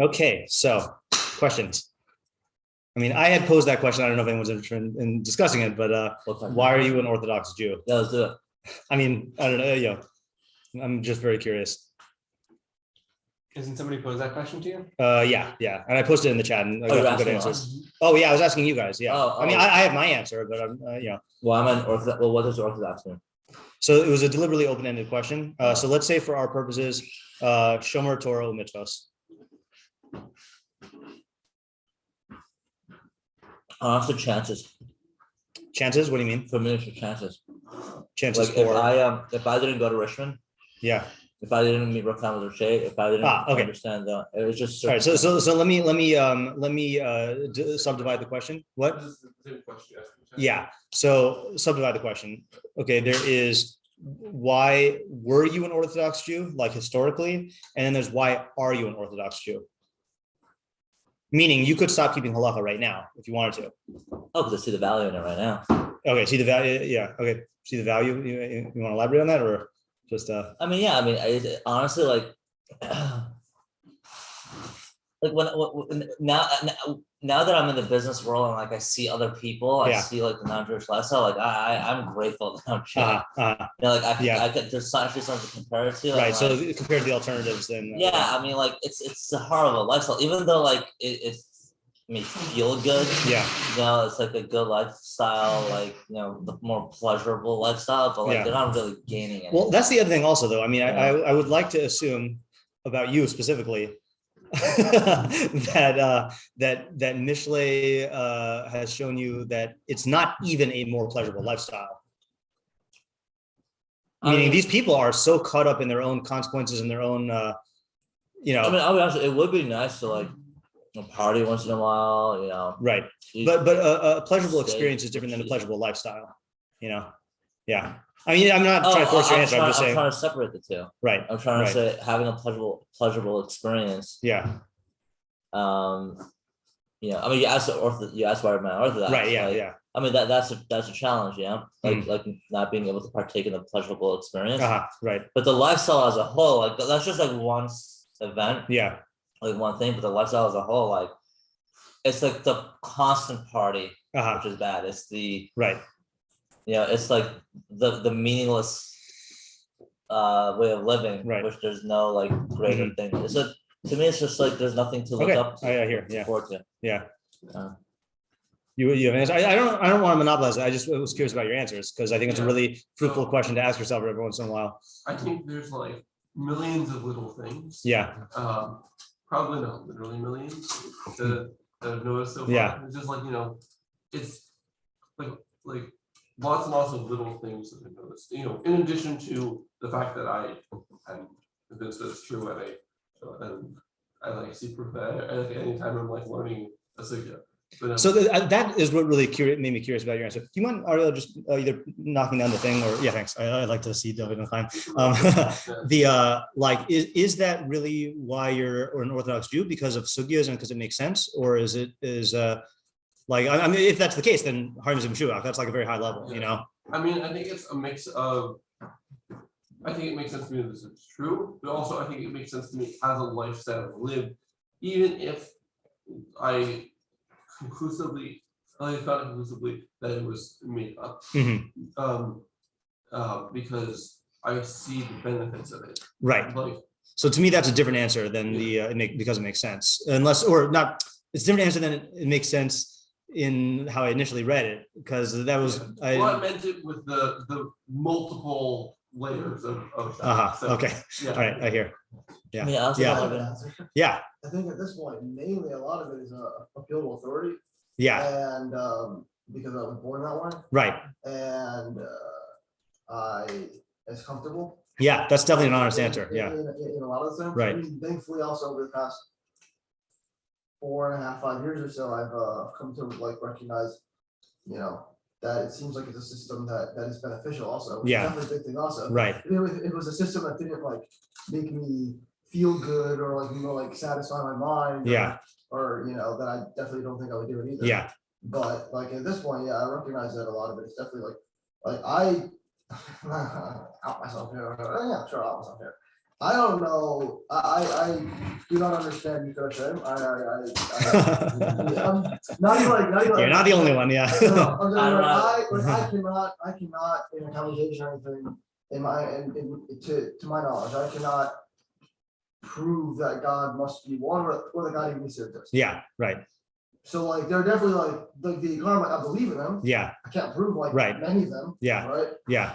Okay, so questions. I mean, I had posed that question. I don't know if anyone's interested in discussing it, but why are you an Orthodox Jew? Yeah, let's do it. I mean, I don't know. Yeah, I'm just very curious. Isn't somebody posed that question to you? Yeah, and I posted it in the chat, and I got some good answers. Us? Oh yeah, I was asking you guys. Yeah, Oh, I mean, I have my answer, but I'm Well, I'm an Orthodox. Well, what does Orthodox mean? So it was a deliberately open-ended question. So let's say for our purposes, Shomer Torah mitzvos. Also, chances. Chances? What do you mean? For me, it's chances. Chances Like for if I didn't go to Richmond, yeah. if I didn't meet Rakham with Roche, if I didn't Okay. understand that, it was just All right. So let me subdivide the question. What? Yeah. So subdivide the question. Okay. There is why were you an Orthodox Jew, like historically, and then there's why are you an Orthodox Jew? Meaning you could stop keeping halacha right now if you wanted to. Oh, because I see the value in it right now. Okay. See the value. Yeah. Okay. See the value. You want to elaborate on that or just? I mean, yeah. I mean, honestly, like when now that I'm in the business world and like I see other people, I see like the non-Jewish lifestyle. Like I'm grateful that I'm Jewish. You know, like I could there's actually something to compare it to. Right. Like, so compared to the alternatives, then yeah, I mean, like it's a horrible lifestyle. Even though like it may feel good. Yeah. You know, it's like a good lifestyle, like the more pleasurable lifestyle, but like they're not really gaining anything. Well, that's the other thing also, though. I mean, I would like to assume about you specifically that Mishle has shown you that it's not even a more pleasurable lifestyle. Meaning these people are so caught up in their own consequences and their own, I mean, I'll be honest, it would be nice to like party once in a while, Right. But a pleasurable experience is different than a pleasurable lifestyle, Yeah. I mean, I'm not trying to force your answer. I'm just saying. I'm trying to separate the two. Right. I'm trying to say having a pleasurable experience. Yeah. I mean, you asked why am I Orthodox? Right. Yeah. Like, yeah. I mean that's a challenge, like not being able to partake in the pleasurable experience. Right. But the lifestyle as a whole, like that's just like one event. Yeah. Like one thing, but the lifestyle as a whole, like it's like the constant party, which is bad. It's the it's like the meaningless way of living, which there's no like greater thing. It's to me, it's just like there's nothing to look up to. I hear. Yeah. Forward to. Yeah. You have an answer. I don't want to monopolize it. I just was curious about your answers because I think it's a really fruitful question to ask yourself every once in a while. I think there's like millions of little things. Yeah. Probably not literally millions that I've noticed so far. Yeah. It's just like, it's like lots and lots of little things that I've noticed. In addition to the fact that I'm convinced that it's true and I like see proof that anytime I'm like learning a sugya. So that is what really made me curious about your answer. Do you mind, Ariel, just either knocking down the thing or thanks. I'd like to see David and Klein. Is that really why you're an Orthodox Jew because of sugyas and because it makes sense, or is I mean, if that's the case, then Harim Shuvach, that's like a very high level, I mean, I think it's a mix of. I think it makes sense to me that this is true, but also I think it makes sense to me as a lifestyle lived, even if I found conclusively that it was made up. Because I see the benefits of it. Right. So to me, that's a different answer than because it makes sense. It's a different answer than it makes sense in how I initially read it, because that was I meant it with the multiple layers of okay. All right, I hear. Yeah. Yeah. I think at this point, mainly a lot of it is appeal to authority. Yeah. And because I was born that way. Right. And it's comfortable. Yeah, that's definitely an honest answer. Yeah. In a lot of things. Right. I mean, thankfully, also over the past 4.5-5 years or so, I've come to recognize, that it seems like it's a system that is beneficial also. Yeah. Definitely a big thing also. Right. It was a system that didn't make me feel good or satisfy my mind. Yeah. Or that I definitely don't think I would do it either. Yeah. But at this point, I recognize that a lot of it is definitely I out myself here. Yeah, sure, out myself here. I don't know. I do not understand Yikar Hashem. I'm not even like. You're not the only one, yeah. No, I'm saying, I cannot in a conversation or anything, to my knowledge, I cannot prove that God must be one or that God even needs to exist. Yeah, right. So like, they're definitely like the karma, I believe in them. Yeah. I can't prove like Right. many of them. Yeah. Right. Yeah.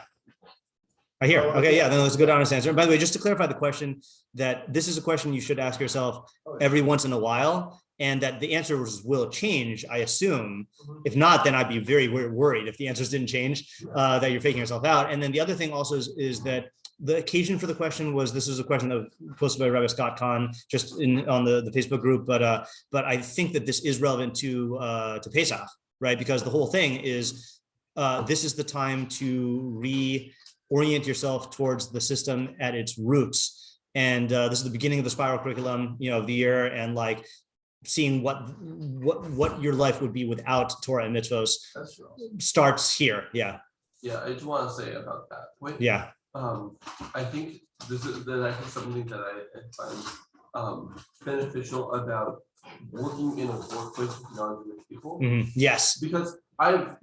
I hear. Okay, yeah, then that's a good honest answer. By the way, just to clarify the question, that this is a question you should ask yourself every once in a while, and that the answers will change, I assume. If not, then I'd be very worried if the answers didn't change, that you're faking yourself out. And then the other thing also is that the occasion for the question was, this is a question that was posted by Rabbi Scott Kahn just on the Facebook group, but I think that this is relevant to Pesach, right? Because the whole thing is, this is the time to orient yourself towards the system at its roots. And this is the beginning of the spiral curriculum, of the year, and like seeing what your life would be without Torah and mitzvos starts here. Yeah. Yeah, I just want to say about that. Yeah. I think this is something that I find beneficial about working in a workplace with non-Jewish people. Mm-hmm. Yes. Because I've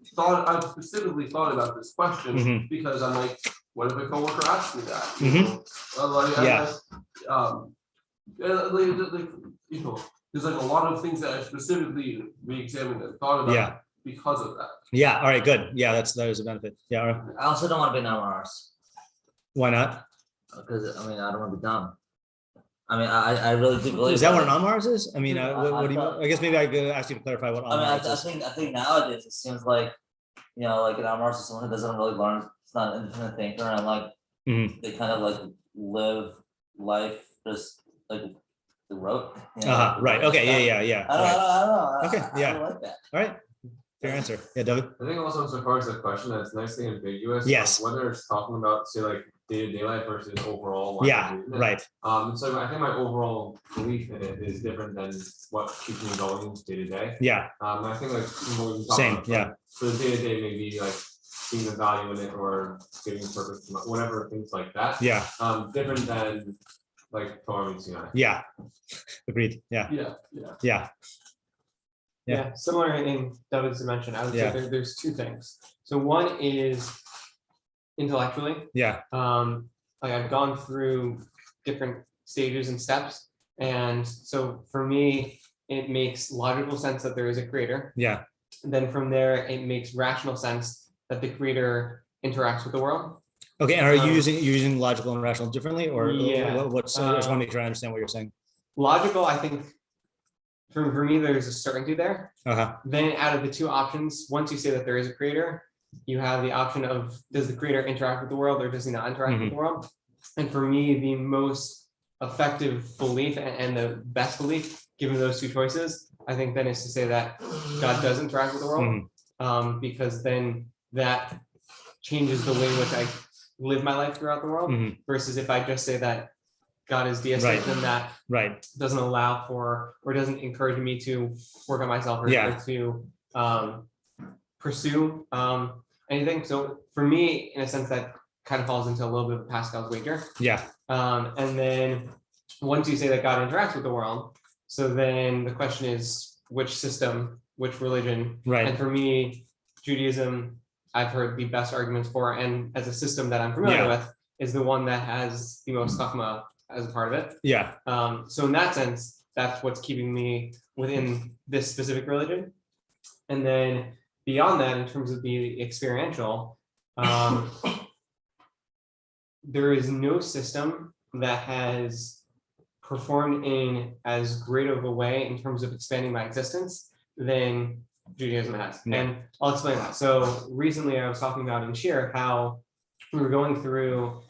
specifically thought about this question because I'm like, what if a coworker asked me that? There's like a lot of things that I specifically re-examined and thought about because of that. Yeah. All right. Good. Yeah. that is a benefit. Yeah. All right. I also don't want to be non-RS. Why not? Because I don't want to be dumb. I really do believe. Is that what an Mars is? I mean, what do you? I guess maybe I could ask you to clarify what. I think nowadays it seems like, like an Mars is someone who doesn't really learn. It's not an independent thinker, and like they kind of like live life just like the rote. Right. Okay. Yeah. I don't know. Okay. I don't like that. All right. Fair answer. Yeah, David. I think also so far as the question that's nicely ambiguous. Yes. Whether it's talking about say like day-to-day life versus overall life. Yeah. Right. So I think my overall belief in it is different than what keeps me going day to day. Yeah. I think like same. About, yeah. So the day to day maybe like seeing the value in it or giving purpose, whatever things like that. Yeah. Different than like Torah means Yeah. Agreed. Yeah. Yeah, similar in David's dimension. I would say there's two things. So one is intellectually. Yeah. Like I've gone through different stages and steps. And so for me, it makes logical sense that there is a creator. Yeah. Then from there, it makes rational sense that the creator interacts with the world. Okay. And are you using logical and rational differently, or what's? I just want to make sure I understand what you're saying. Logical, I think. For me, there's a certainty there. Then out of the two options, once you say that there is a creator, you have the option of, does the creator interact with the world or does he not interact with the world? And for me, the most effective belief and the best belief, given those two choices, I think then is to say that God does interact with the world, because then that changes the way in which I live my life throughout the world, versus if I just say that God is deistic, then that doesn't allow for, or doesn't encourage me to work on myself or to pursue anything. So for me, in a sense, that kind of falls into a little bit of Pascal's wager. And then once you say that God interacts with the world, so then the question is which system, which religion, and for me, Judaism, I've heard the best arguments for, and as a system that I'm familiar with, is the one that has the most chachma as a part of it. So in that sense, that's what's keeping me within this specific religion. And then beyond that, in terms of the experiential, there is no system that has performed in as great of a way in terms of expanding my existence than Judaism has. And I'll explain that. So recently I was talking about in Shir how we were going through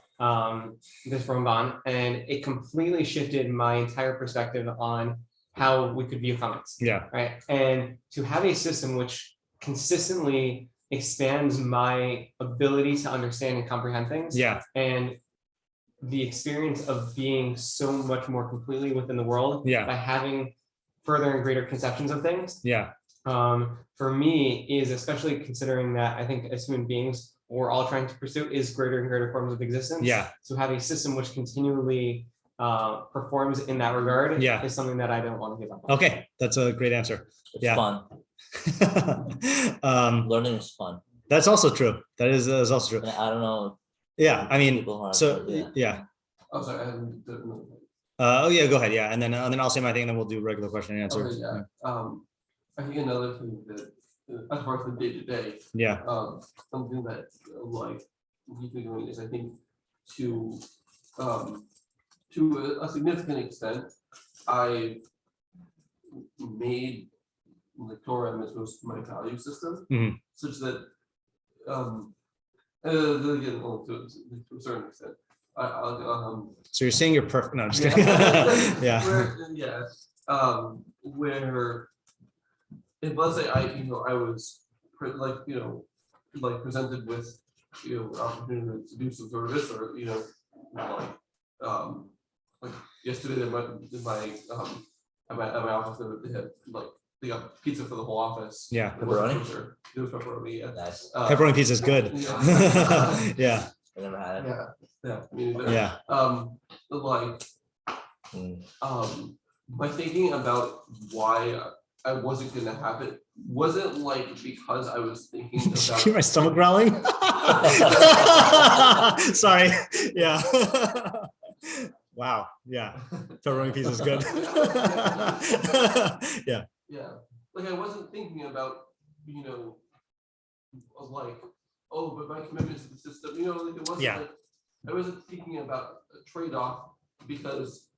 this Ramban, and it completely shifted my entire perspective on how we could view comments. Right. And to have a system which consistently expands my ability to understand and comprehend things. And the experience of being so much more completely within the world by having further and greater conceptions of things. For me is, especially considering that I think as human beings, we're all trying to pursue is greater and greater forms of existence. Yeah. So having a system which continually performs in that regard is something that I don't want to give up on. Okay, that's a great answer. It's Yeah. fun. Learning is fun. That's also true. That is also true. I don't know. Yeah, I mean, so yeah. Oh, sorry. Oh yeah, go ahead. Yeah, and then I'll say my thing, and then we'll do regular question and answer. Okay, yeah. I think another thing that as far as the day to day, Yeah. something that like we've been doing is I think to a significant extent, I made the Torah and mitzvos my value system, such that again, to a certain extent. So you're saying you're perfect? No, I'm just kidding. Yeah. Where if let's say I was presented with opportunity to do some sort of this, or like yesterday at my office they had they got pizza for the whole office. Yeah. Pepperoni? It was pepperoni. Yeah. Nice. Pepperoni pizza is good. Yeah. I never had it. Yeah. Me neither. Yeah. My thinking about why I wasn't gonna have it wasn't like because I was thinking Did you about hear my stomach growling? Sorry. Yeah. Wow. Yeah. Pepperoni pizza is good. Yeah. Yeah, like I wasn't thinking about, like, oh, but my commitment to the system, like it wasn't like, I wasn't thinking about a trade-off because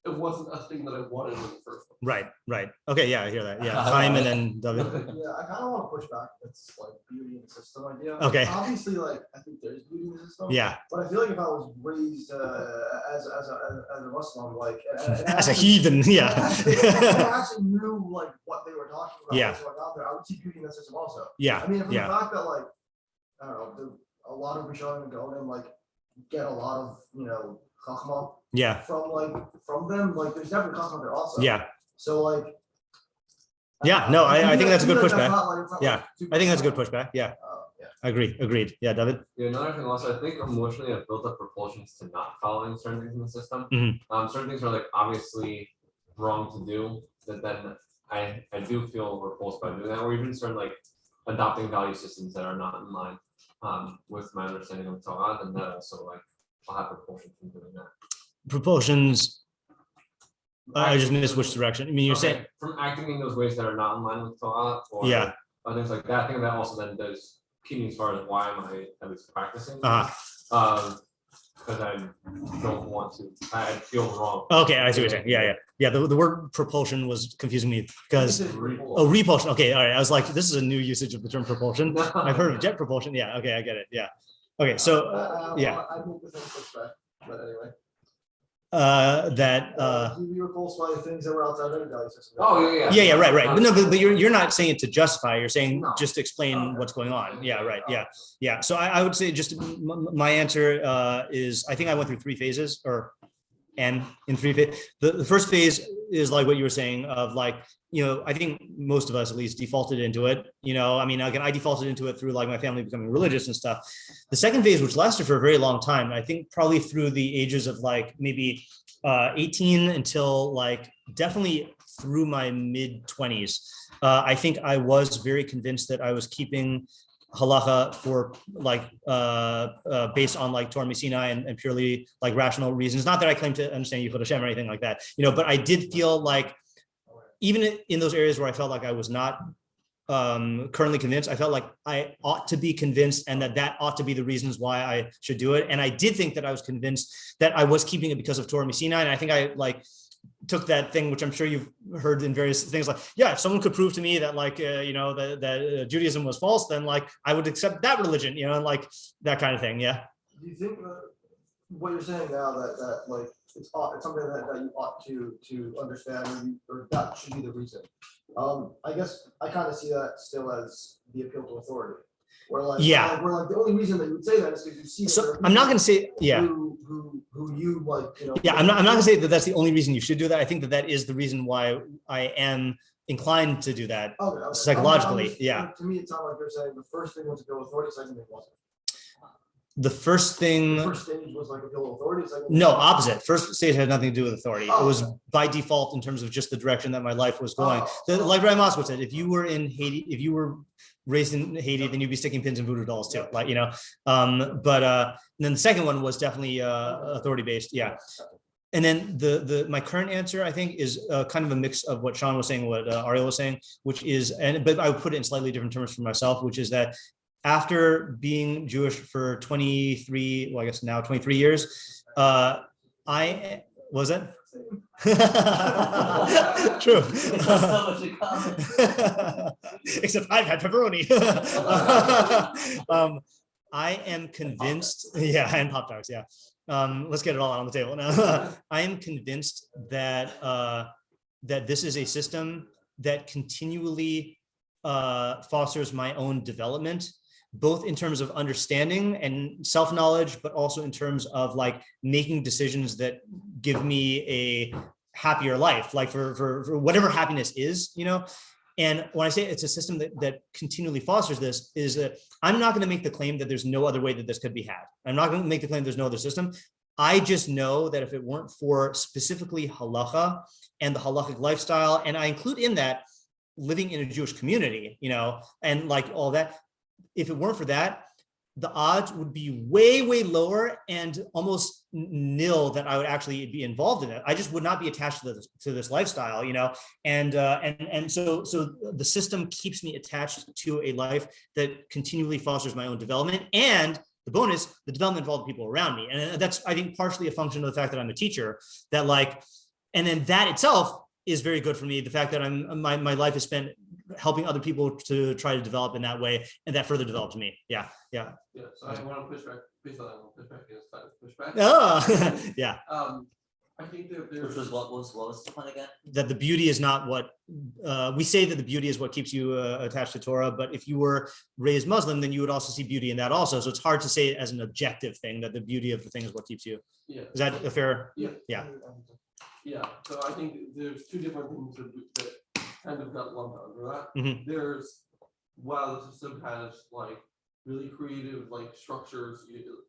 it wasn't a thing that I wanted in the first place. Right. Okay, yeah, I hear that. Yeah, time and then David. Yeah, I kind of want to push back. That's like beauty in the system idea. Okay. Obviously, like I think there's beauty in the system. Yeah. But I feel like if I was raised as a Muslim, like As a heathen, yeah. I actually knew like what they were talking about. Yeah. What's going on there. I would see beauty in the system also. Yeah. I mean, from the Yeah. fact that like I don't know, a lot of Rishonim and Gonim like get a lot of chachma Yeah. from them. Like there's definitely chachma there also. Yeah. So like. Yeah. No, I think that's a good pushback. Yeah. I think that's a good pushback. Yeah. Agreed. Yeah, David. Yeah, another thing also, I think emotionally I've built up propulsions to not following certain things in the system. Certain things are like obviously wrong to do, but then I do feel repulsed by doing that, or even certain like adopting value systems that are not in line with my understanding of Torah, and that also like I'll have propulsion from doing that. Propulsions. I just missed which direction. I mean, you're saying from acting in those ways that are not in line with Torah, or things like that. I think that also then does keep me as far as why am I at least practicing. Because I don't want to. I feel wrong. Okay, I see what you're saying. Yeah. The word propulsion was confusing me because repulsion. Okay, all right. I was like, this is a new usage of the term propulsion. I've heard of jet propulsion. Yeah. Okay, I get it. Yeah. Okay, so yeah. I think the same pushback, but anyway. You were repulsed by things that were outside of the value system. Oh yeah. Yeah, right. But no, but you're not saying it to justify. You're saying just to explain what's going on. Yeah, right. Yeah. So I would say just my answer is I think I went through three phases, and in three phases. The first phase is like what you were saying of like, I think most of us at least defaulted into it. I mean, again, I defaulted into it through like my family becoming religious and stuff. The second phase, which lasted for a very long time, I think probably through the ages of like maybe 18 until like definitely through my mid 20s. I think I was very convinced that I was keeping halacha for like based on like Torah Sinai and purely like rational reasons. Not that I claim to understand Yichud Hashem or anything like that, but I did feel like even in those areas where I felt like I was not currently convinced, I felt like I ought to be convinced and that ought to be the reasons why I should do it. And I did think that I was convinced that I was keeping it because of Torah Sinai. And I think I like took that thing, which I'm sure you've heard in various things like, if someone could prove to me that like, that Judaism was false, then like I would accept that religion, and like that kind of thing. Yeah. Do you think what you're saying now that like it's something that you ought to understand or that should be the reason? I guess I kind of see that still as the appeal to authority. Where like the only reason that you would say that is because you see. So I'm not going to say who you like, Yeah, I'm not going to say that that's the only reason you should do that. I think that is the reason why I am inclined to do that Okay. psychologically. To me, it sounded like you're saying the first thing was to bill authority, second thing wasn't. The first thing. The first stage was like a bill authority. No, opposite. First stage had nothing to do with authority. It was okay. by default in terms of just the direction that my life was going. Like Rabbi Scott said, if you were in Haiti, if you were raised in Haiti, then you'd be sticking pins in voodoo dolls too. Like, and then the second one was definitely authority based. Yeah. And then my current answer, I think, is kind of a mix of what Sean was saying, what Ariel was saying, which is, but I would put it in slightly different terms for myself, which is that after being Jewish for 23, well, I guess now 23 years, I was it? True. Except I've had pepperoni. I am convinced, and Pop-Tarts, yeah. Let's get it all on the table now. I am convinced that that this is a system that continually fosters my own development, both in terms of understanding and self-knowledge, but also in terms of like making decisions that give me a happier life, like for whatever happiness is, And when I say it's a system that continually fosters this, is that I'm not going to make the claim that there's no other way that this could be had. I'm not going to make the claim there's no other system. I just know that if it weren't for specifically halacha and the halachic lifestyle, and I include in that living in a Jewish community, and like all that, if it weren't for that, the odds would be way, way lower and almost nil that I would actually be involved in it. I just would not be attached to this lifestyle, and so the system keeps me attached to a life that continually fosters my own development, and the bonus, the development of all the people around me. And that's, I think, partially a function of the fact that I'm a teacher, that and then that itself is very good for me. The fact that my life is spent helping other people to try to develop in that way, and that further developed me. Yeah. So I want to push back based on that. Pushback is kind of pushback. Yeah. I think that there's. Which was what was the point again? That the beauty is not what we say, that the beauty is what keeps you attached to Torah. But if you were raised Muslim, then you would also see beauty in that also. So it's hard to say it as an objective thing, that the beauty of the thing is what keeps you. Yeah. Is that a fair? Yeah. Yeah. So I think there's two different things that kind of got lumped under that. Mm-hmm. There's, while the system has like really creative structures,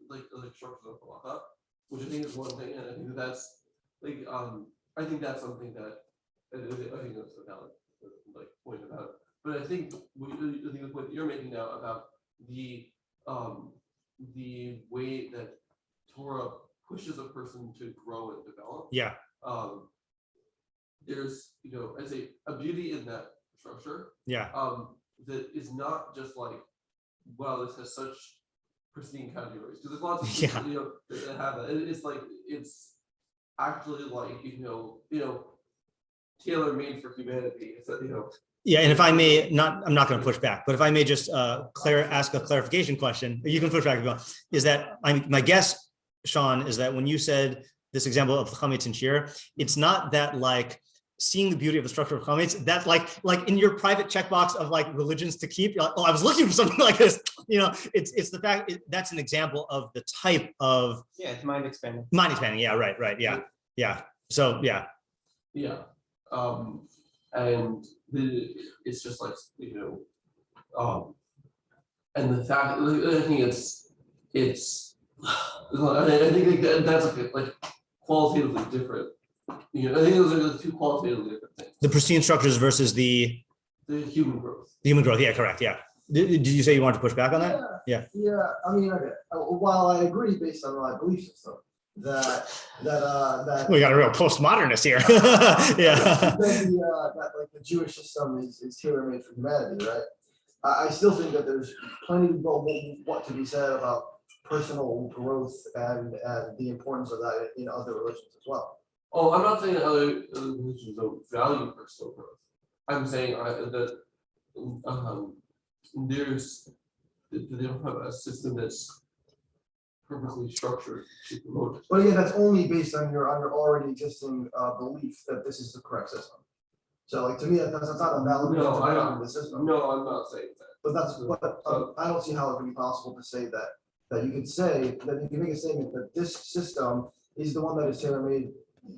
like structures of halacha, which I think is one thing, and I think that's I think that's something that I think that's a valid point about it. But I think the point that you're making now about the way that Torah pushes a person to grow and develop. Yeah. There's I say a beauty in that structure. Yeah. That is not just wow, this has such pristine categories, because there's lots of people, that have that. It's actually tailor made for humanity. It's Yeah, and if I may, I'm not going to push back, but if I may just ask a clarification question, you can push back if you want, is that my guess, Sean, is that when you said this example of the chametz and shir, it's not that seeing the beauty of the structure of chametz, that like in your private checkbox of religions to keep, you're I was looking for something like this, it's the fact that's an example of the type of it's mind expanding. Yeah, right. Yeah. So yeah. And it's just and the fact, I think I think that's qualitatively different. I think those are the two qualitatively different things. The pristine structures versus the human growth. The human growth, yeah, correct, yeah. Did you say you wanted to push back on that? Yeah. I mean, okay. While I agree based on my belief system that we got a real postmodernist here. Yeah. that the Jewish system is tailor-made for humanity, right? I still think that there's plenty of what to be said about personal growth and the importance of that in other religions as well. Oh, I'm not saying that other religions don't value personal growth. I'm saying that they don't have a system that's perfectly structured to promote it. But again, that's only based on your already existing belief that this is the correct system. So to me, that's not a valid of the system. No, I'm not saying that. But I don't see how it could be possible to say that you could say that you can make a statement that this system is the one that is tailor-made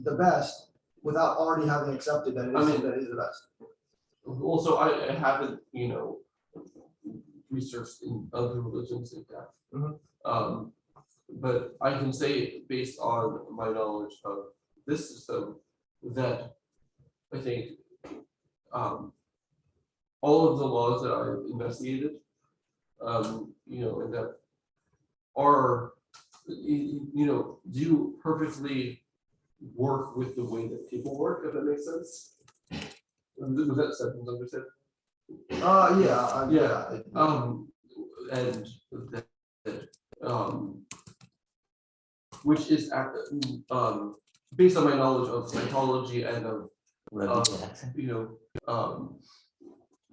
the best without already having accepted that it is the best. also I haven't, researched in other religions in depth. But I can say based on my knowledge of this system that I think all of the laws that I've investigated, and that are, do perfectly work with the way that people work, if that makes sense. Was that sentence understood? Yeah. And which is based on my knowledge of psychology and of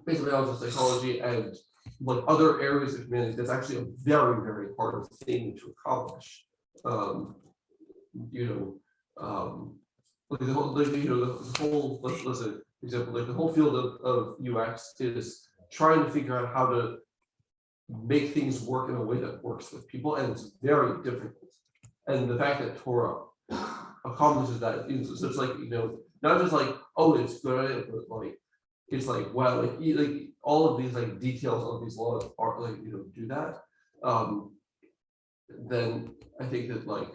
based on my knowledge of psychology and like other areas of humanity, that's actually a very, very hard thing to accomplish. Like the whole, listen, for example, like the whole field of UX is trying to figure out how to make things work in a way that works with people, and it's very difficult. And the fact that Torah accomplishes that, so it's like, not just like, oh, it's good, but like, it's like, wow, like all of these like details of these laws are like, do that. Then I think that like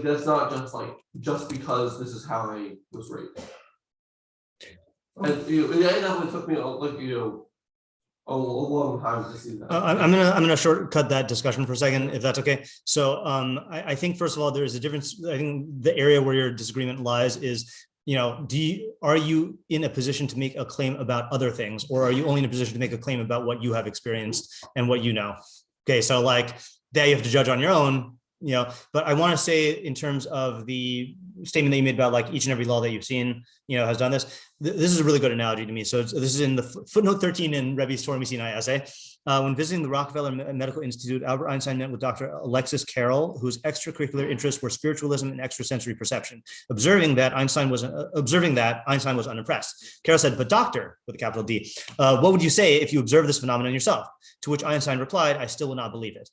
that's not just because this is how I was raised. And it definitely took me a long time to see that. I'm gonna shortcut that discussion for a second, if that's okay. So I think first of all, there is a difference. I think the area where your disagreement lies is, are you in a position to make a claim about other things, or are you only in a position to make a claim about what you have experienced and what you know? Okay, so like that you have to judge on your own. But I want to say in terms of the statement that you made about like each and every law that you've seen, has done this. This is a really good analogy to me. So this is in the footnote 13 in Rebbe's Torah Sinai essay. When visiting the Rockefeller Medical Institute, Albert Einstein met with Dr. Alexis Carrel, whose extracurricular interests were spiritualism and extrasensory perception. Observing that, Einstein was unimpressed. Carrel said, "But doctor," with a capital D, "what would you say if you observed this phenomenon yourself?" To which Einstein replied, "I still would not believe it."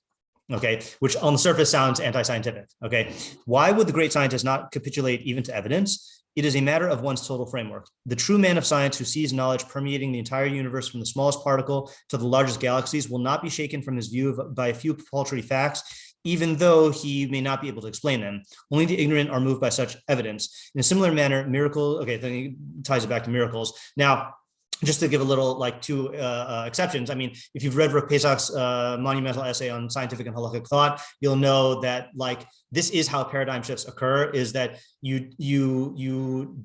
Okay, which on the surface sounds anti-scientific. Okay, why would the great scientist not capitulate even to evidence? It is a matter of one's total framework. The true man of science who sees knowledge permeating the entire universe from the smallest particle to the largest galaxies will not be shaken from his view by a few paltry facts, even though he may not be able to explain them. Only the ignorant are moved by such evidence. In a similar manner, miracles, okay, then he ties it back to miracles. Now, just to give a little like two exceptions. I mean, if you've read Rav Pesach's monumental essay on scientific and halakhic thought, you'll know that like this is how paradigm shifts occur, is that you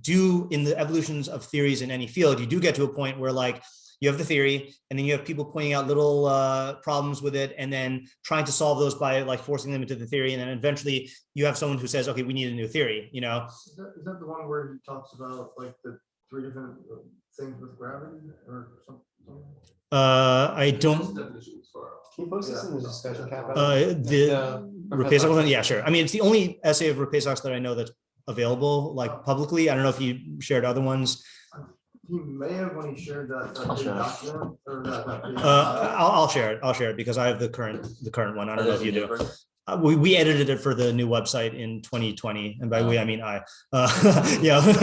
do in the evolutions of theories in any field, you do get to a point where like you have the theory and then you have people pointing out little problems with it and then trying to solve those by like forcing them into the theory. And then eventually you have someone who says, okay, we need a new theory, Is that the one where he talks about like the 3 different things with gravity or something? I don't. Can you post this in the discussion cap? The Rav Pesach one, yeah, sure. I mean, it's the only essay of Rav Pesach that I know that's available like publicly. I don't know if you shared other ones. He may have when he shared that document or that. I'll share it. I'll share it because I have the current one. I don't know if you do. We edited it for the new website in 2020, and by we I mean I.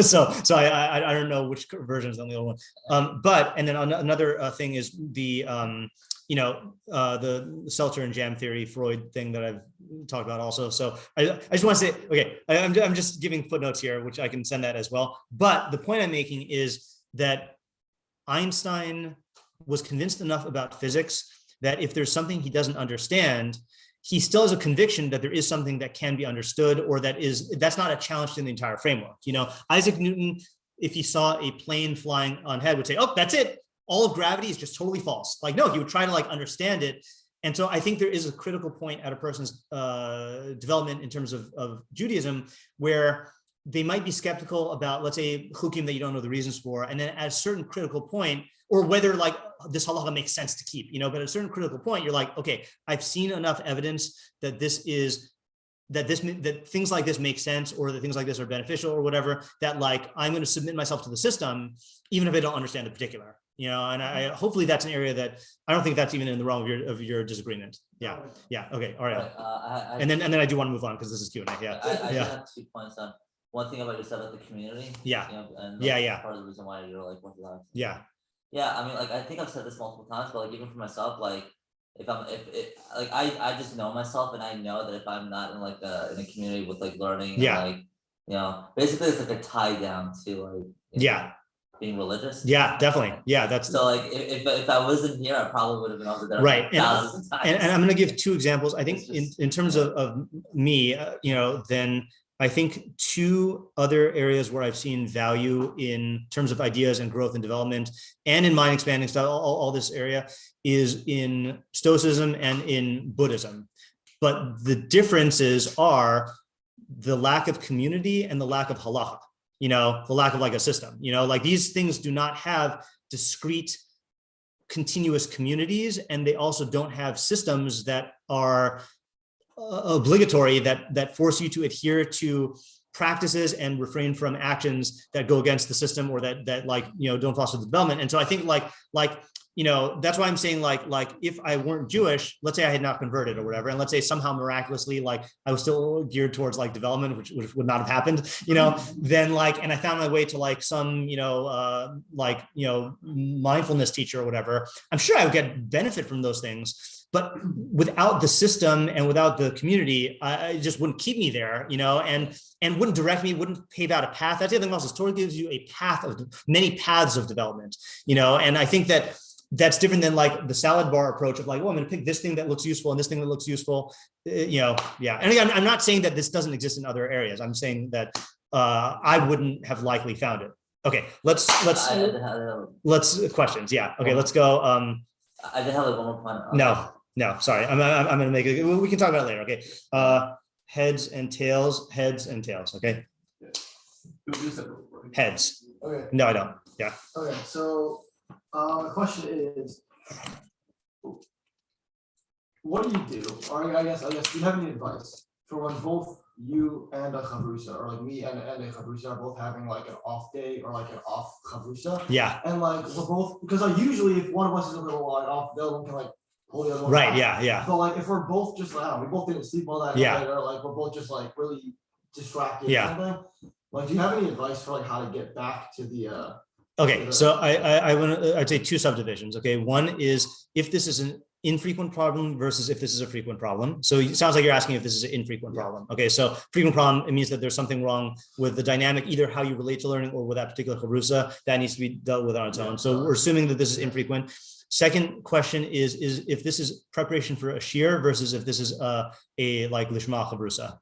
So I don't know which version is on the old one. But and then another thing is the the Seltzer and jam theory Freud thing that I've talked about also. So I just want to say, okay, I'm just giving footnotes here, which I can send that as well. But the point I'm making is that Einstein was convinced enough about physics that if there's something he doesn't understand, he still has a conviction that there is something that can be understood, or that's not a challenge to the entire framework. Isaac Newton, if he saw a plane flying on ahead, would say, oh, that's it. All of gravity is just totally false. Like, no, he would try to like understand it. And so I think there is a critical point at a person's development in terms of Judaism where they might be skeptical about, let's say, chukim that you don't know the reasons for. And then at a certain critical point, or whether like this halacha makes sense to keep, but at a certain critical point, you're like, okay, I've seen enough evidence that that things like this make sense, or that things like this are beneficial or whatever, that like, I'm going to submit myself to the system, even if I don't understand the particular, and I hopefully that's an area that I don't think that's even in the realm of your disagreement. Yeah. Okay. All right. And then I do want to move on because this is Q&A. Yeah. I have 2 points on. one thing about yourself at the community. Yeah. You know, and Yeah, that's yeah. part of the reason why you're like Orthodox. Yeah. Yeah, I mean, like I think I've said this multiple times, but like even for myself, like if I just know myself and I know that if I'm not in like in a community with like learning and Yeah. like, you know, basically it's like a tie down to like, you know, Yeah. being religious. Yeah, definitely. Yeah, that's So like if I wasn't here, I probably would have been over there right. like thousands of times. And I'm going to give two examples. I think It's just- in terms of me, you know, then I think two other areas where I've seen value in terms of ideas and growth and development and in mind expanding stuff, all this area is in Stoicism and in Buddhism. But the differences are the lack of community and the lack of halacha, you know, the lack of like a system, you know, like these things do not have discrete continuous communities, and they also don't have systems that are obligatory that force you to adhere to practices and refrain from actions that go against the system or that like, you know, don't foster the development. And so I think like you know, that's why I'm saying like if I weren't Jewish, let's say I had not converted or whatever, and let's say somehow miraculously like I was still geared towards like development, which would not have happened, you know, then like, and I found my way to like some, you know, like, you know, mindfulness teacher or whatever, I'm sure I would get benefit from those things. But without the system and without the community, it just wouldn't keep me there, you know, and wouldn't direct me, wouldn't pave out a path. That's the other thing else. Torah gives you a path of many paths of development, you know, and I think that that's different than like the salad bar approach of like, oh, I'm going to pick this thing that looks useful and this thing that looks useful, you know, yeah. And again, I'm not saying that this doesn't exist in other areas. I'm saying that I wouldn't have likely found it. Okay, let's questions. Yeah. Okay, let's go. I did have like one more point. No, sorry. I'm going to make it. We can talk about it later. Okay. Heads and tails. Okay. Heads. Okay. No, I don't. Yeah. Okay, so the question is, what do you do? Or I guess, do you have any advice for when both you and a Chavrusa, or like me and a Chavrusa are both having like an off day or like an off Chavrusa? Yeah. And like we're both, because like usually if one of us is a little like off, the other one can like pull the other one Right. back. Yeah. But like if we're both just like, I don't know, we both didn't sleep all that night, or like we're both just like really distracted. Yeah. Or something. Like, do you have any advice for like how to get back to the Okay, so I'd say two subdivisions. Okay, one is if this is an infrequent problem versus if this is a frequent problem. So it sounds like you're asking if this is an infrequent problem. Okay, so frequent problem, it means that there's something wrong with the dynamic, either how you relate to learning or with that particular Chavrusa that needs to be dealt with on its own. So we're assuming that this is infrequent. Second question is if this is preparation for a shear versus if this is a like Lishma Chavrusa.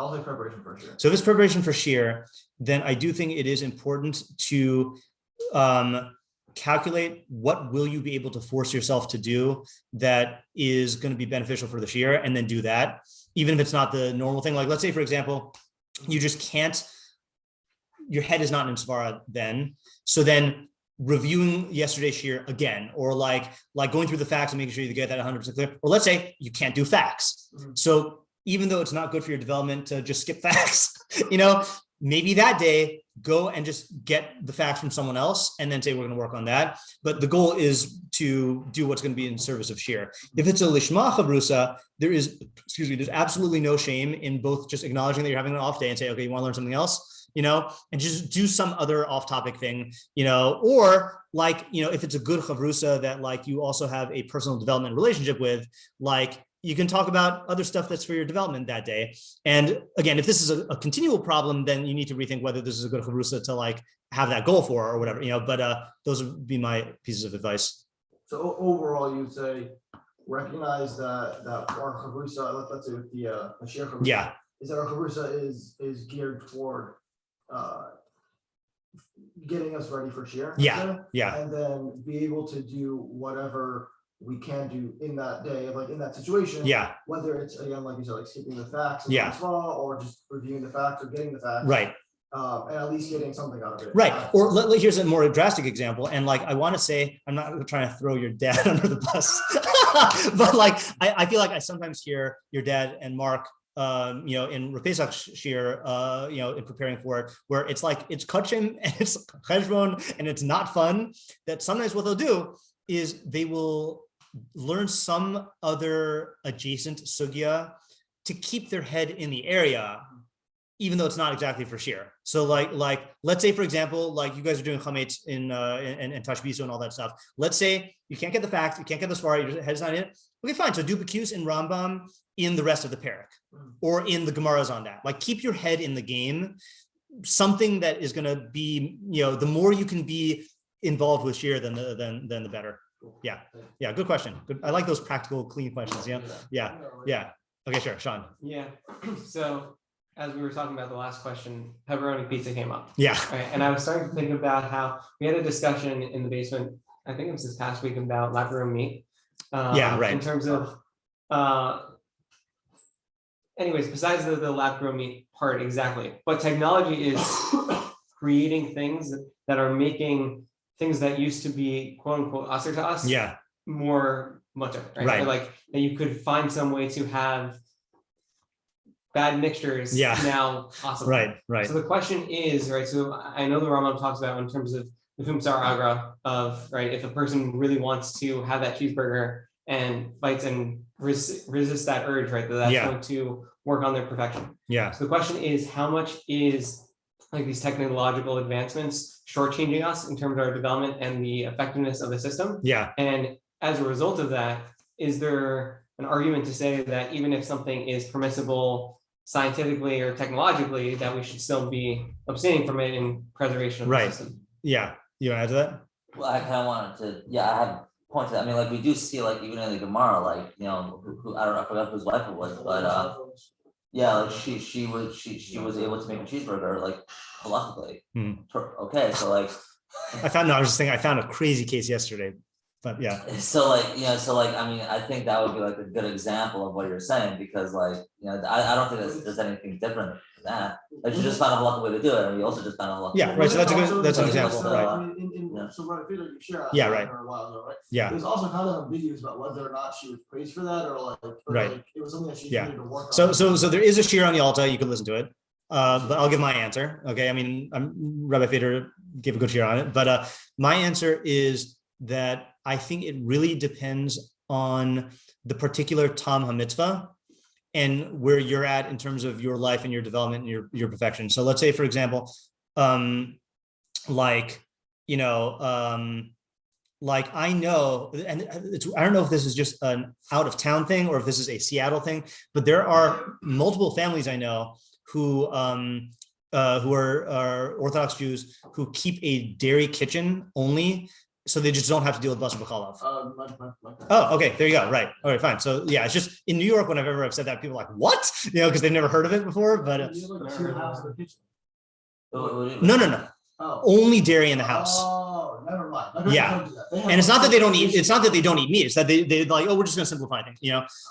I'll say preparation for shear. So if it's preparation for shear, then I do think it is important to calculate what will you be able to force yourself to do that is going to be beneficial for the shear, and then do that, even if it's not the normal thing. Like let's say, for example, you just can't, your head is not in Svara then. So then reviewing yesterday's shear again, or like going through the facts and making sure you get that 100% clear. Or let's say you can't do facts. So even though it's not good for your development to just skip facts, you know, maybe that day go and just get the facts from someone else and then say, we're going to work on that. But the goal is to do what's going to be in service of shear. If it's a Lishma Chavrusa, there's absolutely no shame in both just acknowledging that you're having an off day and say, okay, you want to learn something else, you know, and just do some other off topic thing, you know, or like, you know, if it's a good Chavrusa that like you also have a personal development relationship with, like, you can talk about other stuff that's for your development that day. And again, if this is a continual problem, then you need to rethink whether this is a good Chavrusa to like have that goal for or whatever, you know, but those would be my pieces of advice. So overall, you'd say recognize that our Chavrusa, let's say with the shear Chavrusa, yeah, is that our Chavrusa is geared toward getting us ready for shear. Yeah, yeah. And then be able to do whatever we can do in that day, like in that situation. Yeah. Whether it's again, like you said, like skipping the facts, or just reviewing the facts or getting the facts. Right. And at least getting something out of it. Right. Or here's a more drastic example. And like, I want to say, I'm not trying to throw your dad under the bus, but like, I feel like I sometimes hear your dad and Mark, you know, in Repesach shear, you know, in preparing for it, where it's like, it's kachim and it's cheshbon and it's not fun, that sometimes what they'll do is they will learn some other adjacent sugya to keep their head in the area, even though it's not exactly for shear. So like let's say, for example, like you guys are doing chametz in and tashbisu and all that stuff. Let's say you can't get the facts, you can't get this far, your head's not in it. Okay, fine. So do Bakuse and Rambam in the rest of the parak, or in the Gemaras on that. Like keep your head in the game. Something that is going to be, the more you can be involved with shear, then the better. Yeah. Good question. Good. I like those practical, clean questions. Yeah. Okay, sure, Sean. Yeah. So as we were talking about the last question, pepperoni pizza came up. Yeah. Right? And I was starting to think about how we had a discussion in the basement, I think it was this past week, about locker room meat. Right. In terms of, anyways, besides the lab grown meat part, exactly. But technology is creating things that are making things that used to be quote unquote usher to us. Yeah. More mutter, right? Right. Or like that you could find some way to have bad mixtures now possible. Right. So the question is, right, so I know the Rambam talks about in terms of the Humsar Agra of, right, if a person really wants to have that cheeseburger and fights and resist that urge, right, that's going to work on their perfection. Yeah. So the question is, how much is like these technological advancements shortchanging us in terms of our development and the effectiveness of the system? Yeah. And as a result of that, is there an argument to say that even if something is permissible scientifically or technologically, that we should still be abstaining from it in preservation of the system? Yeah. You want to add to that? Well, I kind of wanted to, I have pointed. I mean, like we do see, like even in the Gemara, like who I don't know, I forgot whose wife it was, but like she was able to make a cheeseburger like halachically. Okay, so like I was just saying I found a crazy case yesterday, but yeah. So like I mean, I think that would be like a good example of what you're saying, because like I don't think there's anything different than that. Like you just found a halachically way to do it, and we also just found a halachically. Yeah, right. So that's an example, right? So what I feel like you share. Yeah, right. For a while ago, right? Yeah. It was also kind of ambiguous about whether or not she was praised for that, or like, like it was something that she needed to work on. So there is a shir on the altar. You can listen to it, but I'll give my answer. Okay, I mean, Rabbi Feder gave a good shir on it, but my answer is that I think it really depends on the particular tam hamitzvah and where you're at in terms of your life and your development and your perfection. So let's say, for example, like I know, and I don't know if this is just an out of town thing or if this is a Seattle thing, but there are multiple families I know who are Orthodox Jews who keep a dairy kitchen only, so they just don't have to deal with basar b'chalav. Oh, okay, there you go. Right. All right, fine. So yeah, it's just in New York, whenever I've said that, people are like, what? Because they've never heard of it before. But no. Oh. Only dairy in the house. Oh, never mind. And it's not that they don't eat. It's not that they don't eat meat. It's that they like, oh, we're just going to simplify things.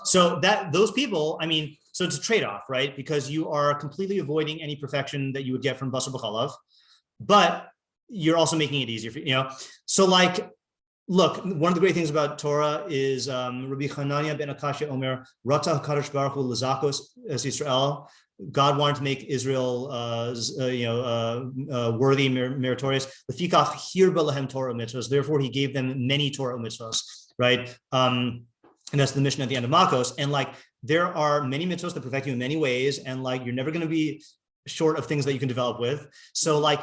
So that those people, I mean, so it's a trade-off, right? Because you are completely avoiding any perfection that you would get from basar b'chalav, but you're also making it easier for So like, look, one of the great things about Torah is Rabbi Hanania ben Akashya Omer Rata Hakadosh Baruch Hu L'Zakos Es Yisrael. God wanted to make Israel, worthy, meritorious. Lefikach hirba lahem Torah mitzvos. Therefore, He gave them many Torah mitzvos, right? And that's the mission at the end of Makos. And like, there are many mitzvos that perfect you in many ways, and like, you're never going to be short of things that you can develop with. So, like,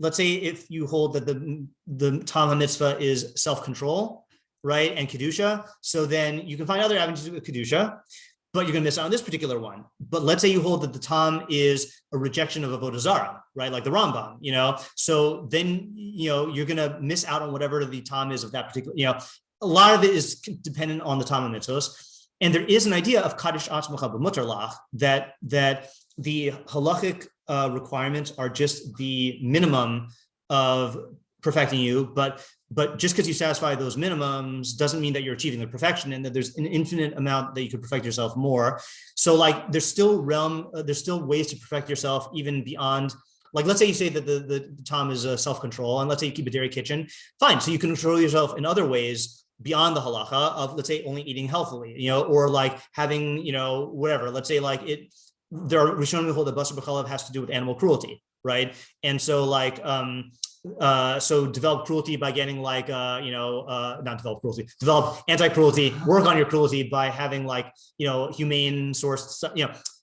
let's say if you hold that the tam hamitzvah is self-control, right, and kedusha, so then you can find other avenues of kedusha, but you're going to miss out on this particular one. But let's say you hold that the tam is a rejection of avodah zarah, right? Like the Rambam, so then, you're going to miss out on whatever the tam is of that particular, a lot of it is dependent on the tam mitzvos. And there is an idea of kaddish atzmacha b'mutar lach, that the halachic requirements are just the minimum of perfecting you, but just because you satisfy those minimums doesn't mean that you're achieving the perfection, and that there's an infinite amount that you could perfect yourself more. So like, there's still ways to perfect yourself even beyond, like, let's say you say that the tam is a self-control, and let's say you keep a dairy kitchen, fine. So you can control yourself in other ways beyond the halacha of, let's say, only eating healthily, or like having, whatever, let's say like there are Rishonim who hold that basar b'chalav has to do with animal cruelty, right? And so like, so develop cruelty by getting like, not develop cruelty, develop anti-cruelty, work on your cruelty by having like, humane source,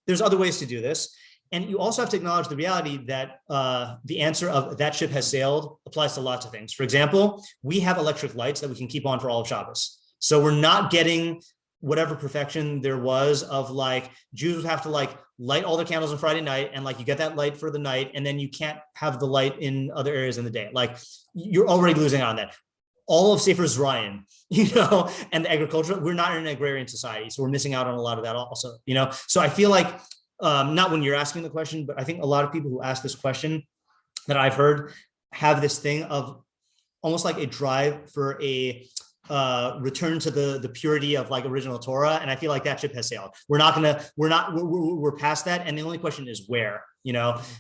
there's other ways to do this. And you also have to acknowledge the reality that the answer of that ship has sailed applies to lots of things. For example, we have electric lights that we can keep on for all of Shabbos. So we're not getting whatever perfection there was of like Jews would have to like light all their candles on Friday night and like you get that light for the night and then you can't have the light in other areas in the day. Like you're already losing out on that. All of Sefer Zerayim, and the agriculture, we're not in an agrarian society. So we're missing out on a lot of that also, So I feel like, not when you're asking the question, but I think a lot of people who ask this question that I've heard have this thing of almost like a drive for a return to the purity of like original Torah. And I feel like that ship has sailed. We're past that. And the only question is where,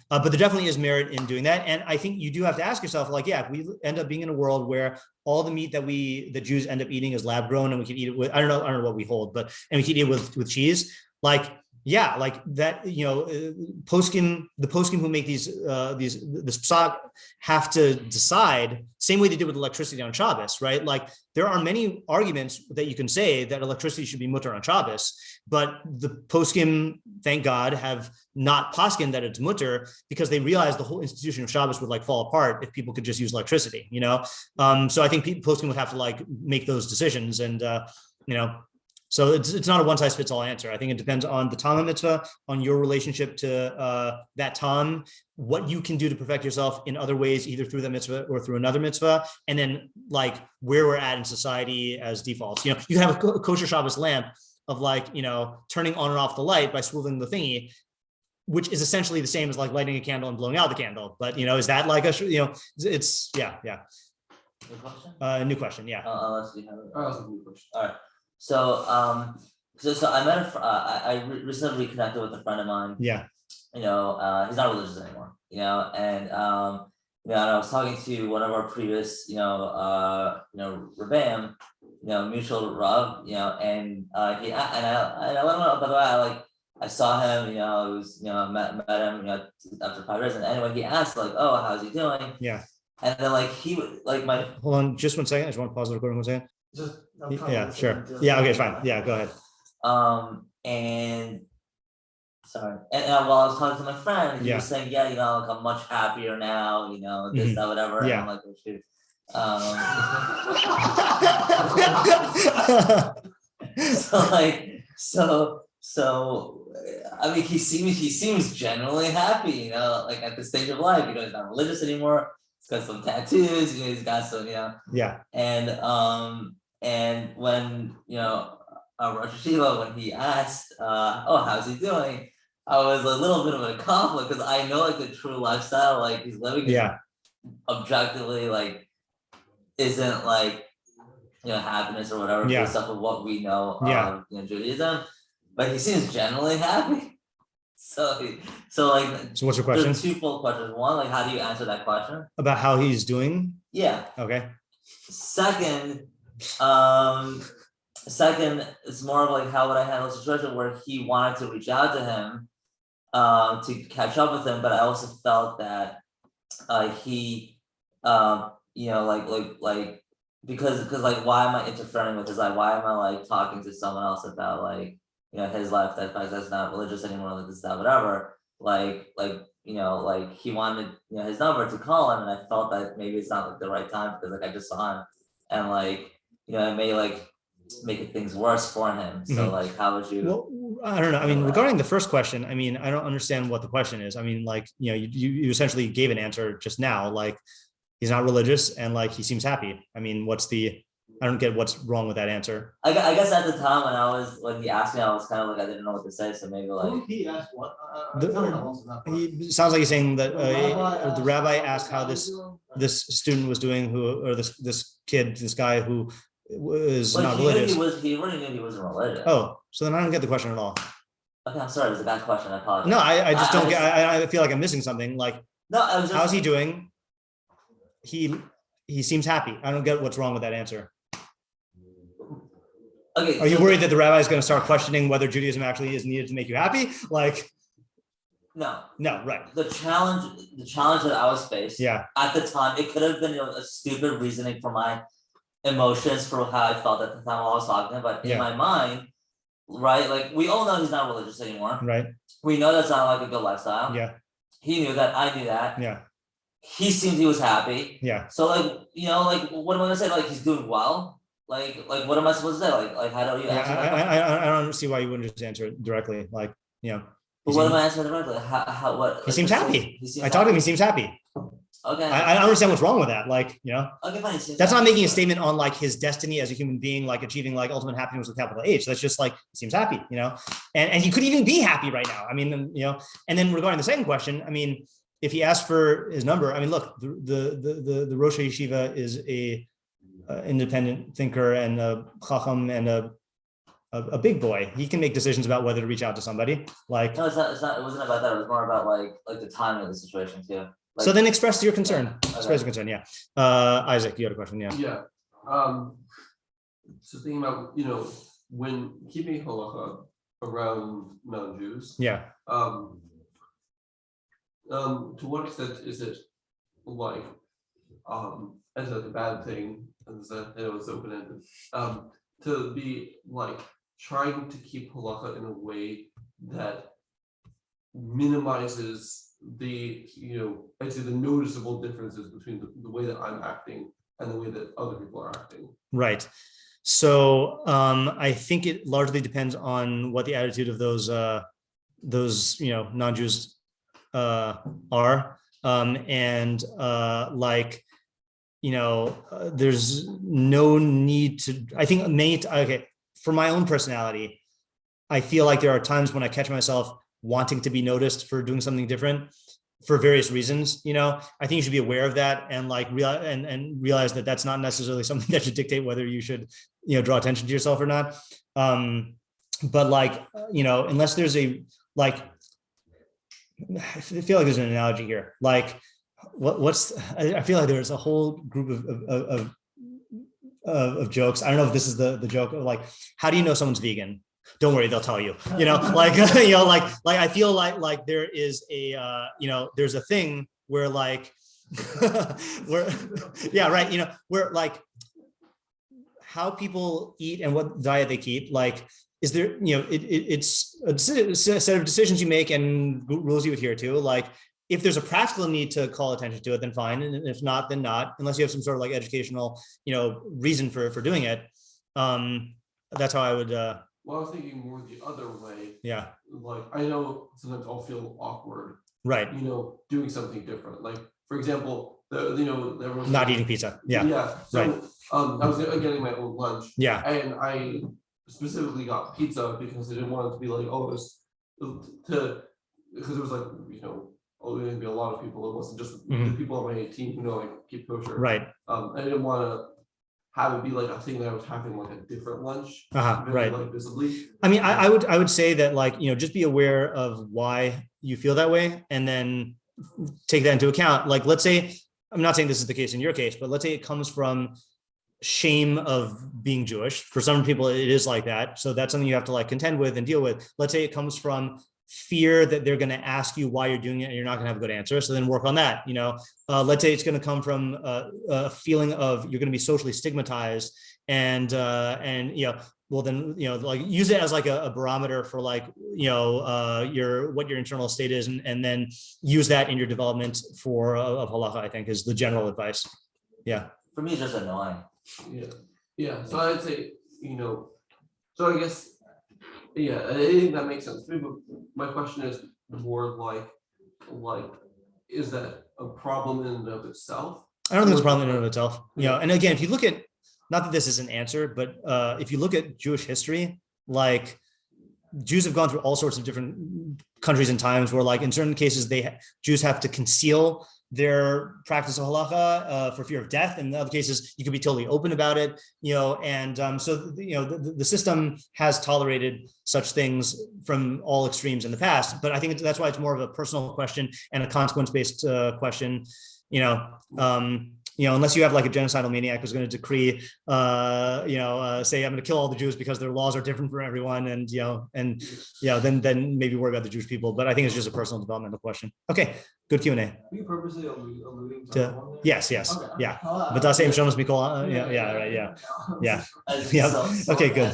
but there definitely is merit in doing that. And I think you do have to ask yourself, like, yeah, if we end up being in a world where all the meat that the Jews end up eating is lab grown and we can eat it with, I don't know what we hold, and we can eat it with cheese, like, yeah, like that, the poskim who make this psak have to decide, same way they did with electricity on Shabbos, right? Like there are many arguments that you can say that electricity should be mutter on Shabbos, but the poskim, thank God, have not poskin that it's mutter because they realize the whole institution of Shabbos would like fall apart if people could just use electricity, So I think poskim would have to like make those decisions and, So it's not a one size fits all answer. I think it depends on the Tam mitzvah, on your relationship to that Tam, what you can do to perfect yourself in other ways, either through that mitzvah or through another mitzvah, and then like where we're at in society as defaults. You can have a kosher Shabbos lamp of like, turning on and off the light by swiveling the thingy, which is essentially the same as like lighting a candle and blowing out the candle. But, is that like it's, yeah. New question? New question, yeah. Unless we have it. That's a new question. All right. So I met I recently reconnected with a friend of mine. Yeah. He's not religious anymore. And I was talking to one of our previous, Rebbeim, mutual Rav, and I let him know. By the way, I saw him, it was, met him, after 5 years, and anyway, he asked like, oh, how's he doing? Yeah. And then he my hold on just 1 second. I just want to pause the recording 1 second. Yeah, sure. To Yeah, okay, it's fine. Yeah, go ahead. And sorry, and while I was talking to my friend, he Yeah. was saying, yeah, I'm much happier now, this, that, whatever. Yeah. And I'm like, oh shoot. So I mean, he seems genuinely happy, at this stage of life, he's not religious anymore. He's got some tattoos, he's got some, Yeah. And when, Rosh Hashiva, when he asked, oh, how's he doing? I was a little bit of a conflict because I know the true lifestyle, he's living objectively, isn't happiness or whatever, based off of what we know of Judaism, but he seems generally happy. So what's your question? There's 2 full questions. One, how do you answer that question? About how he's doing? Yeah. Okay. Second, it's more of how would I handle a situation where he wanted to reach out to him to catch up with him, but I also felt that he because why am I interfering with his life? Why am I talking to someone else about his life that's not religious anymore, this, that, whatever, he wanted his number to call him, and I felt that maybe it's not the right time because I just saw him and it may make things worse for him. So how would you? Well, I don't know. I mean, regarding the first question, I mean, I don't understand what the question is. I mean, you essentially gave an answer just now, he's not religious and he seems happy. I mean, I don't get what's wrong with that answer. I guess at the time when he asked me, I was kind of I didn't know what to say. So maybe he asked what? He sounds like he's saying that the rabbi asked how this student was doing, this guy who was not religious. He already knew he wasn't religious. Oh, so then I don't get the question at all. Okay, I'm sorry. It's a bad question. I apologize. No, I just don't get. I feel like I'm missing something. How's he doing? He seems happy. I don't get what's wrong with that answer. Okay. Are you worried that the rabbi is going to start questioning whether Judaism actually is needed to make you happy? No, right. The challenge that I was faced at the time, it could have been a stupid reasoning for my emotions for how I felt at the time while I was talking, but in my mind, right? Like we all know he's not religious anymore. Right. We know that's not like a good lifestyle. Yeah. He knew that. I knew that. Yeah. He seemed he was happy. Yeah. So like, like what am I gonna say? Like he's doing well. Like what am I supposed to say? Like how do you answer that question? I don't see why you wouldn't just answer it directly. Like, But what am I answering directly? How what? He seems happy. I talked to him. He seems happy. Okay. I don't understand what's wrong with that. Like, Okay, fine. that's not making a statement on like his destiny as a human being, like achieving like ultimate happiness with capital H. That's just like, he seems happy, and he could even be happy right now. I mean, and then regarding the second question, I mean, if he asked for his number, I mean, look, the Rosh Yeshiva is a independent thinker and a chacham and a big boy. He can make decisions about whether to reach out to somebody. Like, no, it's not. It wasn't about that. It was more about like the timing of the situation too. Like, so then express your concern. Okay. Express your concern. Yeah. Isaac, you had a question. Yeah. Yeah. So thinking about, when keeping halacha around non-Jews, Yeah. to what extent is it like, as a bad thing, as I know it's open-ended, to be like trying to keep halacha in a way that minimizes the, I'd say the noticeable differences between the way that I'm acting and the way that other people are acting. Right. So I think it largely depends on what the attitude of those non-Jews are, and there's no need to. I think okay, for my own personality, I feel like there are times when I catch myself wanting to be noticed for doing something different for various reasons. I think you should be aware of that and like realize that that's not necessarily something that should dictate whether you should, draw attention to yourself or not. But like, unless there's I feel like there's an analogy here. Like I feel like there's a whole group of jokes. I don't know if this is the joke of like, how do you know someone's vegan? Don't worry, they'll tell you, like, I feel like there is a, there's a thing where like, where, yeah, right. Where like how people eat and what diet they keep, like, is there, it's a set of decisions you make and rules you adhere to. Like, if there's a practical need to call attention to it, then fine. And if not, then not, unless you have some sort of like educational, reason for doing it. That's how I would, well, I was thinking more the other way. Yeah. Like, I know sometimes I'll feel awkward, right, doing something different. Like, for example, everyone's not eating pizza. Yeah. Yeah. So, right. I was getting my own lunch. Yeah. And I specifically got pizza because I didn't want it to be like, because it was like, there's gonna be a lot of people. It wasn't just the people on my team who know I keep kosher. Right. I didn't want to have it be like a thing that I was having like a different lunch. Right. Like visibly. I mean, I would say that like, just be aware of why you feel that way and then take that into account. Like, let's say, I'm not saying this is the case in your case, but let's say it comes from shame of being Jewish. For some people, it is like that. So that's something you have to like contend with and deal with. Let's say it comes from fear that they're going to ask you why you're doing it and you're not going to have a good answer. So then work on that. Let's say it's going to come from a feeling of you're going to be socially stigmatized and well then, like use it as like a barometer for like, what your internal state is and then use that in your development of halacha, I think is the general advice. Yeah. For me, it's just annoying. Yeah. So I'd say, so I guess, yeah, I think that makes sense to me, but my question is more like, is that a problem in and of itself? I don't think it's a problem in and of itself. And again, if you look at, not that this is an answer, but if you look at Jewish history, like Jews have gone through all sorts of different countries and times where like in certain cases, Jews have to conceal their practice of halacha for fear of death. And in other cases, you could be totally open about it, and so, the system has tolerated such things from all extremes in the past. But I think that's why it's more of a personal question and a consequence-based question, unless you have like a genocidal maniac who's going to decree, say, I'm going to kill all the Jews because their laws are different for everyone. And, then maybe worry about the Jewish people. But I think it's just a personal developmental question. Okay. Good Q&A. Are you purposely alluding to yes. Okay. Yeah. But that's same Shomas Mikol. Yeah. Right. Yeah. Yeah. Yeah. Okay, good.